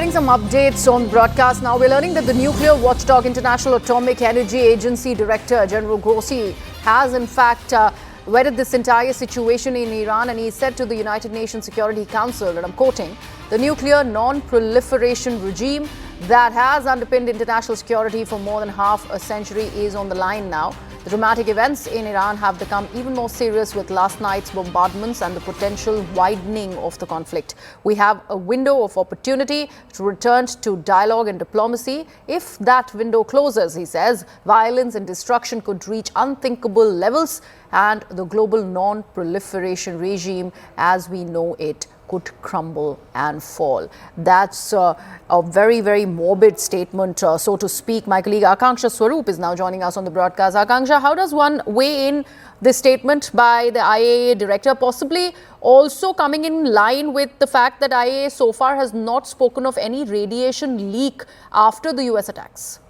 Getting some updates on broadcast now. We're learning that the nuclear watchdog International Atomic Energy Agency Director General Grossi has in fact vetted this entire situation in Iran, and he said to the United Nations Security Council, and I'm quoting, the nuclear non-proliferation regime that has underpinned international security for more than half a century is on the line now. The dramatic events in Iran have become even more serious with last night's bombardments and the potential widening of the conflict. We have a window of opportunity to return to dialogue and diplomacy. If that window closes, he says, violence and destruction could reach unthinkable levels, and the global non-proliferation regime as we know it could crumble and fall. That's a very, very morbid statement, so to speak. My colleague Akanksha Swaroop is now joining us on the broadcast. Akanksha, how does one weigh in this statement by the IAEA director, possibly also coming in line with the fact that IAEA so far has not spoken of any radiation leak after the US attacks?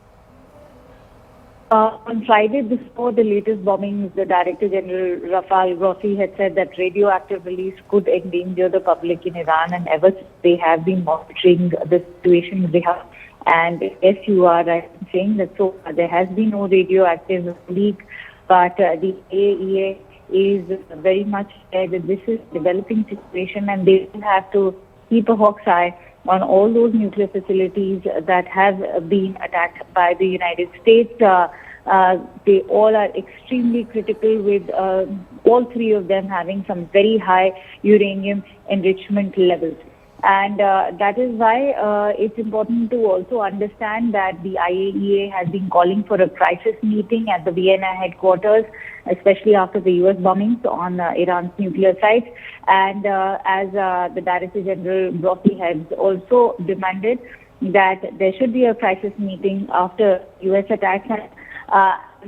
On Friday, before the latest bombings, the Director General Rafael Grossi had said that radioactive release could endanger the public in Iran, and ever since they have been monitoring the situation they have. And yes, you are right in saying that so far there has been no radioactive leak, but the IAEA is very much aware that this is a developing situation, and they will have to keep a hawk's eye on all those nuclear facilities that have been attacked by the United States. They all are extremely critical, with all three of them having some very high uranium enrichment levels. And that is why it's important to also understand that the IAEA has been calling for a crisis meeting at the Vienna headquarters, especially after the US bombings on Iran's nuclear sites. And as the Director General Grossi has also demanded that there should be a crisis meeting after US attacks.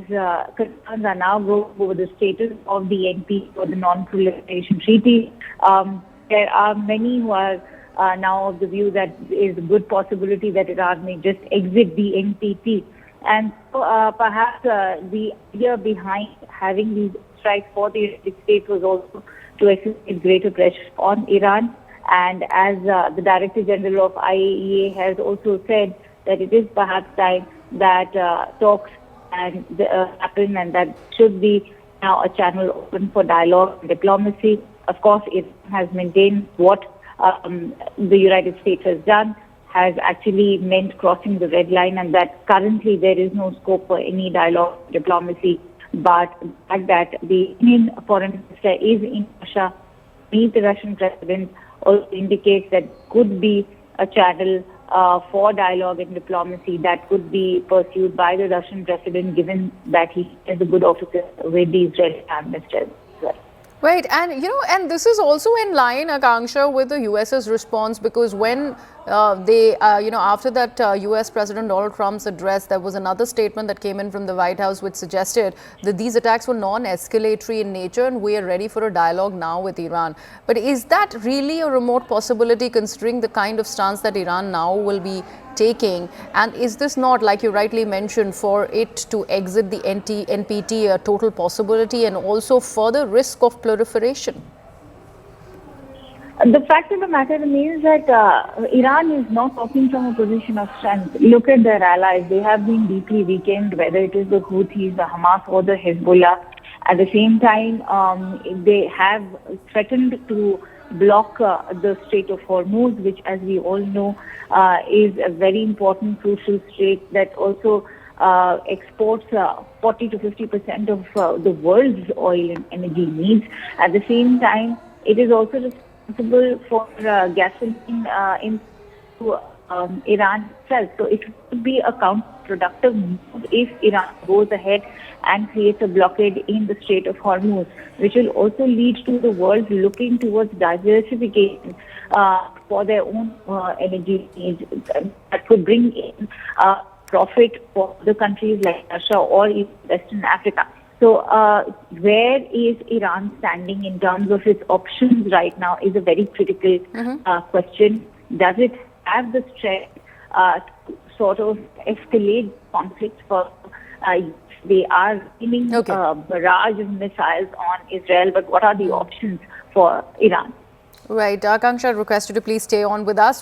Concerns are now growing over the status of the NPT, or the Non-Proliferation Treaty. There are many who are now of the view that there is a good possibility that Iran may just exit the NPT. And so perhaps the idea behind having these strikes for the United States was also to exercise greater pressure on Iran. And as the Director General of IAEA has also said, that it is perhaps time that talks and happen, and that should be now a channel open for dialogue and diplomacy. Of course, it has maintained what the United States has done has actually meant crossing the red line, and that currently there is no scope for any dialogue, diplomacy. But the fact that the Indian foreign minister is in Russia, meet the Russian president, also indicates that could be a channel for dialogue and diplomacy that could be pursued by the Russian president, given that he is a good officer with the Israeli Prime Minister as well. Right, and and this is also in line, Akanksha, with the US's response, because when after that US President Donald Trump's address, there was another statement that came in from the White House which suggested that these attacks were non-escalatory in nature and we are ready for a dialogue now with Iran. But is that really a remote possibility, considering the kind of stance that Iran now will be taking? And is this not, like you rightly mentioned, for it to exit the NPT a total possibility, and also further risk of proliferation? The fact of the matter remains that Iran is not talking from a position of strength. Look at their allies. They have been deeply weakened, whether it is the Houthis, the Hamas, or the Hezbollah. At the same time, they have threatened to block the Strait of Hormuz, which, as we all know, is a very important, crucial strait that also exports 40 to 50% of the world's oil and energy needs. At the same time, it is also responsible for gasoline into Iran itself. So it would be a counterproductive move if Iran goes ahead and creates a blockade in the Strait of Hormuz, which will also lead to the world looking towards diversification for their own energy needs. That could bring in profit for the countries like Russia or even Western Africa. So where is Iran standing in terms of its options right now is a very critical question. Does it have the strength to sort of escalate conflict for they are aiming a barrage of missiles on Israel, but what are the options for Iran? Right. Akanksha, I request you to please stay on with us.